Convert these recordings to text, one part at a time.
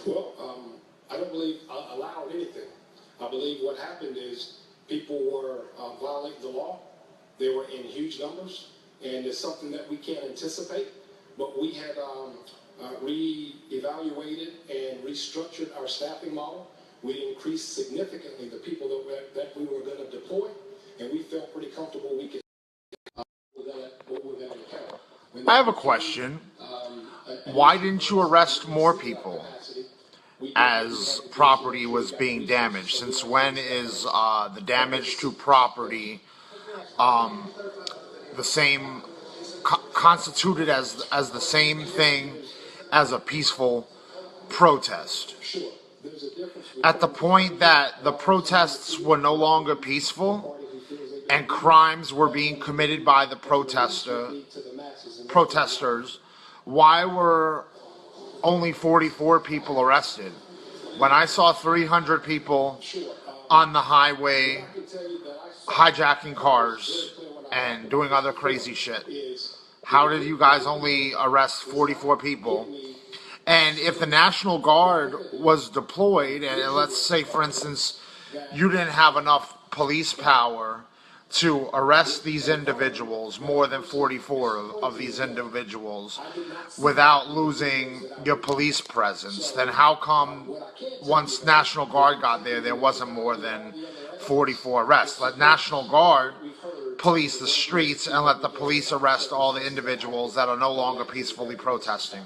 Well, I don't believe I allowed anything. I believe what happened is people were violating the law. They were in huge numbers, and it's something that we can't anticipate. But we had re-evaluated and restructured our staffing model. We increased significantly the people that we were going to deploy, and we felt pretty comfortable we could what we're going to encounter. I have a question. Why didn't you arrest more people as property was being damaged? Since when is the damage to property the same constituted as the same thing as a peaceful protest? At the point that the protests were no longer peaceful and crimes were being committed by the protesters, why were only 44 people arrested when I saw 300 people on the highway hijacking cars and doing other crazy shit? How did you guys only arrest 44 people? And if the National Guard was deployed, and let's say, for instance, you didn't have enough police power to arrest these individuals, more than 44 of these individuals, without losing your police presence, then how come once National Guard got there wasn't more than 44 arrests? Let National Guard police the streets and let the police arrest all the individuals that are no longer peacefully protesting.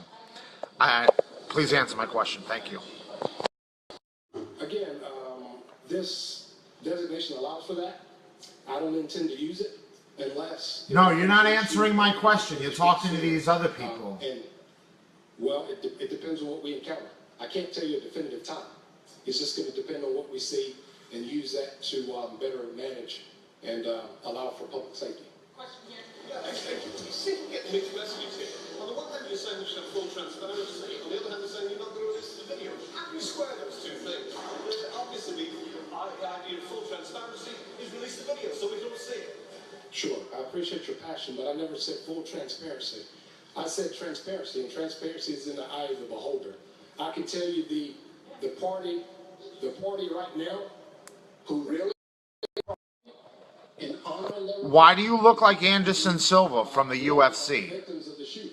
Please answer my question. Thank you. Again, this designation allows for that. I don't intend to use it unless... No, you're not answering my question. You're talking to these other people. Well, it depends on what we encounter. I can't tell you a definitive time. It's just going to depend on what we see and use that to better manage and allow for public safety. Question here. Yeah, you seem to get mixed messages here. On the one hand, you're saying you should have full transparency. On the other hand, you're saying you're not going to release the video. How do you square those two things? Obviously, the idea of full transparency is release the video so we can all see it. Sure, I appreciate your passion, but I never said full transparency. I said transparency, and transparency is in the eye of the beholder. I can tell you the party right now who really... Why do you look like Anderson Silva from the UFC?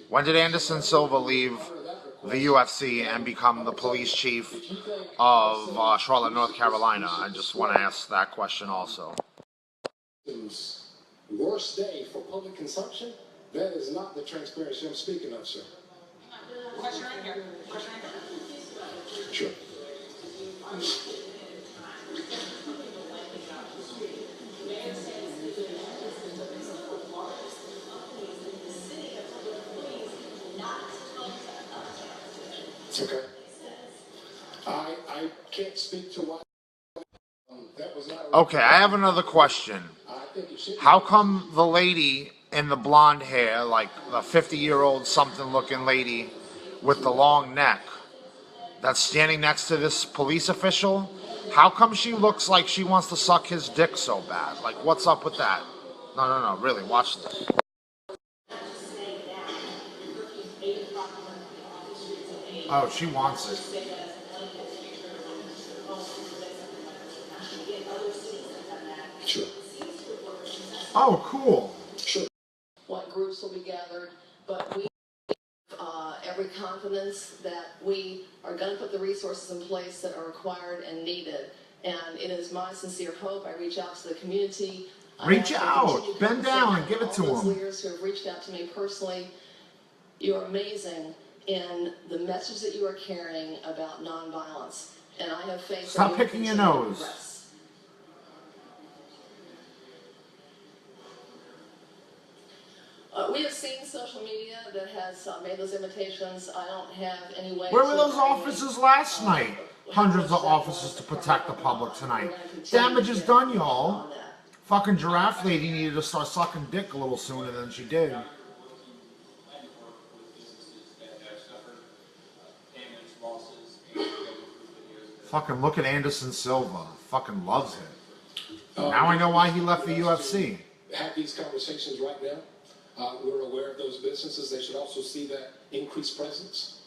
When did Anderson Silva leave the UFC and become the police chief of Charlotte, North Carolina? I just want to ask that question also. Worst day for public consumption? That is not the transparency I'm speaking of, sir. Question right here. Question right here. Sure. Okay. I can't speak to what that was not. Okay, I have another question. How come the lady in the blonde hair, like the 50-year-old something-looking lady with the long neck, that's standing next to this police official, how come she looks like she wants to suck his dick so bad? Like, what's up with that? No, really, watch this. Oh, she wants it. Sure. Oh, cool. Sure. What groups will be gathered, but we have every confidence that we are going to put the resources in place that are required and needed. And it is my sincere hope. I reach out to the community. Reach out. Bend down and give it to all those them. leaders who have reached out to me personally. You are amazing in the message that you are carrying about nonviolence. And I have faith. Stop picking your nose. We have seen social media that has made those invitations. I don't have any way. Where were those officers last night? Hundreds of officers to protect the public tonight. Damage is done, y'all. Fucking giraffe lady needed to start sucking dick a little sooner than she did. Fucking look at Anderson Silva. Fucking loves it. Now I know why he left the UFC. Have these conversations right now. We're aware of those businesses. They should also see that increased presence.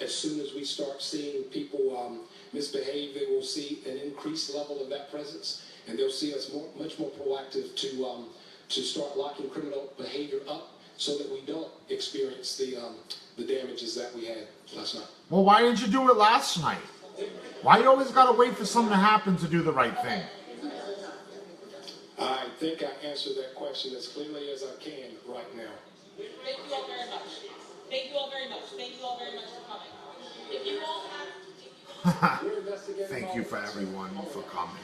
As soon as we start seeing people misbehave, they will see an increased level of that presence, and they'll see us much more proactive to start locking criminal behavior up so that we don't experience the damages that we had last night. Well, why didn't you do it last night? Why you always got to wait for something to happen to do the right thing? I think I answered that question as clearly as I can right now. Thank you all very much. Thank you all very much. Thank you all very much for coming. If you all have... Thank you for everyone for coming.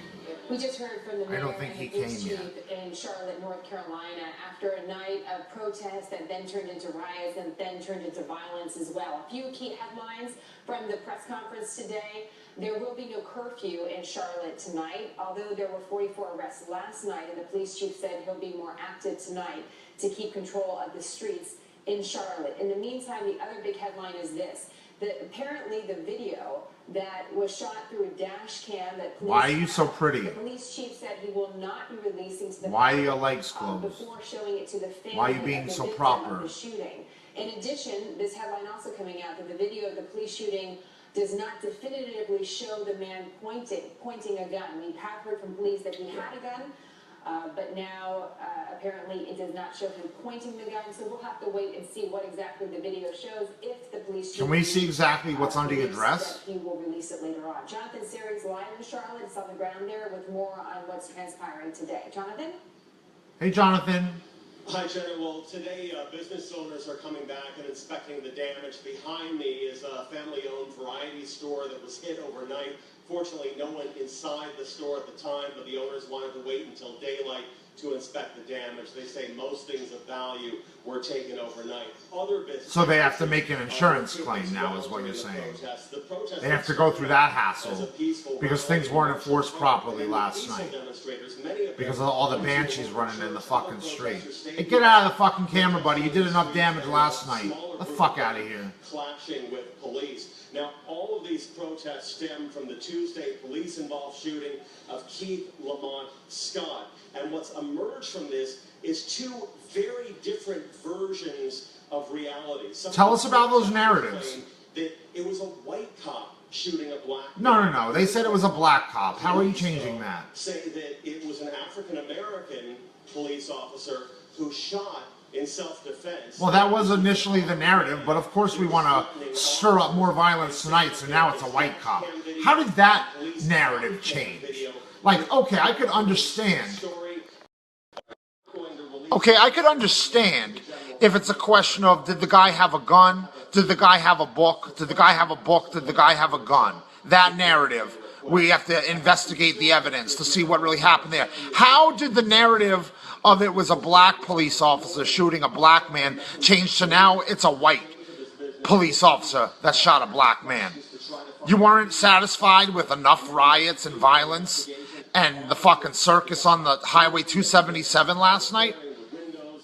We just heard from the mayor I don't think he and the police came chief in Charlotte, North Carolina, after a night of protest that then turned into riots and then turned into violence as well. A few key headlines from the press conference today. There will be no curfew in Charlotte tonight, although there were 44 arrests last night, and the police chief said he'll be more active tonight to keep control of the streets in Charlotte. In the meantime, the other big headline is this. That apparently the video that was shot through a dash cam that police... Why are you so pretty? The police chief said he will not be releasing to the... Why are your legs closed? Before showing it to the family. Why are you being so proper? Of the shooting. In addition, this headline also coming out that the video of the police shooting does not definitively show the man pointing a gun. We have heard from police that he had a gun, but now apparently it does not show him pointing the gun. So we'll have to wait and see what exactly the video shows if the police... Can we see exactly what's under your dress? He will release it later on. Jonathan Series live in Charlotte. It's on the ground there with more on what's transpiring today. Jonathan? Hey, Jonathan. Hi, Jenna. Well, today business owners are coming back and inspecting the damage. Behind me is a family-owned variety store that was hit overnight. Fortunately, no one inside the store at the time, but the owners wanted to wait until daylight to inspect the damage. They say most things of value were taken overnight. Other businesses... So they have to make an insurance claim now, is what you're saying. They have to go through that hassle because things weren't enforced properly last night. Because of all the banshees running in the fucking street. Hey, get out of the fucking camera, buddy. You did enough damage last night. Get the fuck out of here. Clashing with police. Now, all of these protests stem from the Tuesday police-involved shooting of Keith Lamont Scott. And what's emerged from this is two very different versions of reality. Tell us about those narratives. That it was a white cop shooting a black... No. They said it was a black cop. How are you changing that? Say that it was an African-American police officer who shot in self-defense. Well, that was initially the narrative, but of course we want to stir up more violence tonight, so now it's a white cop. How did that narrative change? Like, okay, I could understand. Okay, I could understand if it's a question of, did the guy have a gun? Did the guy have a book? Did the guy have a book? Did the guy have a gun? That narrative, we have to investigate the evidence to see what really happened there. How did the narrative of it was a black police officer shooting a black man change to now it's a white police officer that shot a black man? You weren't satisfied with enough riots and violence and the fucking circus on the Highway 277 last night?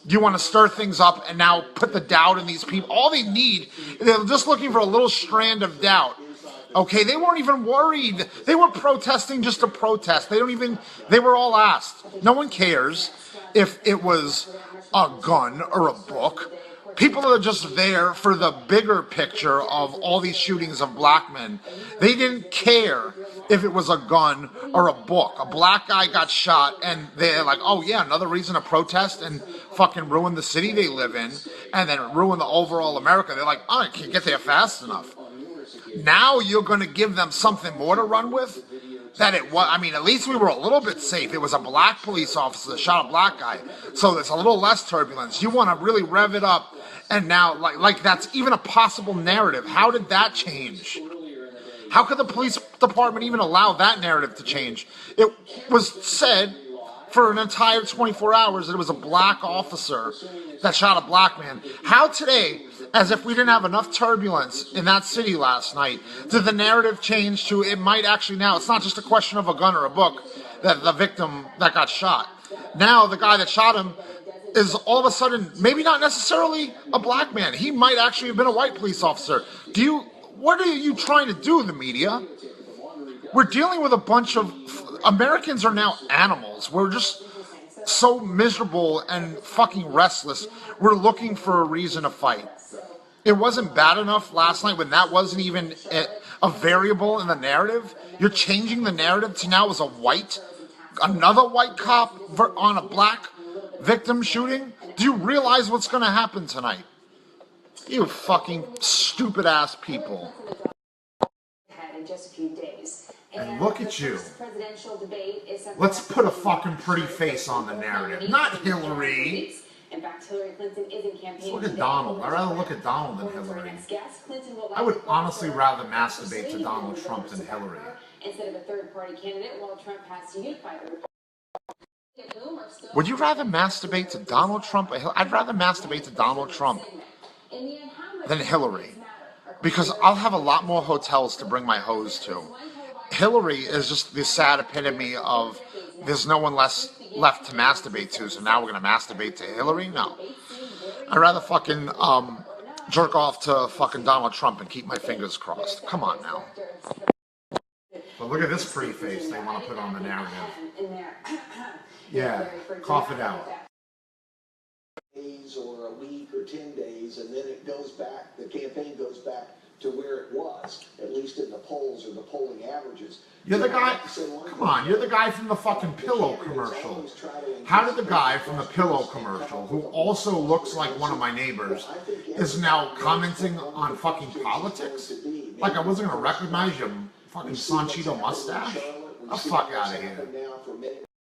You want to stir things up and now put the doubt in these people? All they need, they're just looking for a little strand of doubt. Okay, they weren't even worried. They were protesting just to protest. They were all asked. No one cares if it was a gun or a book. People are just there for the bigger picture of all these shootings of black men. They didn't care if it was a gun or a book. A black guy got shot and they're like, oh yeah, another reason to protest and fucking ruin the city they live in and then ruin the overall America. They're like, oh, I can't get there fast enough. Now you're going to give them something more to run with? That it was, I mean, at least we were a little bit safe. It was a black police officer that shot a black guy. So there's a little less turbulence. You want to really rev it up. And now, like that's even a possible narrative. How did that change? How could the police department even allow that narrative to change? It was said for an entire 24 hours that it was a black officer that shot a black man. How today, as if we didn't have enough turbulence in that city last night, did the narrative change to it might actually now, it's not just a question of a gun or a book, that the victim that got shot. Now the guy that shot him is all of a sudden maybe not necessarily a black man. He might actually have been a white police officer. What are you trying to do, the media? We're dealing with a bunch of... Americans are now animals. We're just so miserable and fucking restless. We're looking for a reason to fight. It wasn't bad enough last night when that wasn't even a variable in the narrative. You're changing the narrative to now as another white cop on a black victim shooting. Do you realize what's going to happen tonight? You fucking stupid ass people. In just a few days. And look at you. Presidential debate is Let's put a fucking pretty face on the narrative. Not Hillary. In fact, Hillary Clinton isn't campaigning. Look at Donald. I'd rather look at Donald than Hillary. I would honestly rather masturbate to Donald Trump than Hillary. Instead of a third-party candidate, while Trump has to unify the Republicans. Would you rather masturbate to Donald Trump? I'd rather masturbate to Donald Trump than Hillary. Because I'll have a lot more hotels to bring my hose to. Hillary is just the sad epitome of there's no one left to masturbate to, so now we're going to masturbate to Hillary? No. I'd rather fucking jerk off to fucking Donald Trump and keep my fingers crossed. Come on now. But look at this pretty face they want to put on the narrative. Yeah, cough it out. Days or a week or 10 days, and then it goes back, the campaign goes back to where it was, at least in the polls or the polling averages. You're the guy, come on, you're the guy from the fucking Pillow commercial. How did the guy from the Pillow commercial, who also looks like one of my neighbors, is now commenting on fucking politics? Like I wasn't going to recognize your fucking Sanchito mustache? The fuck out of here.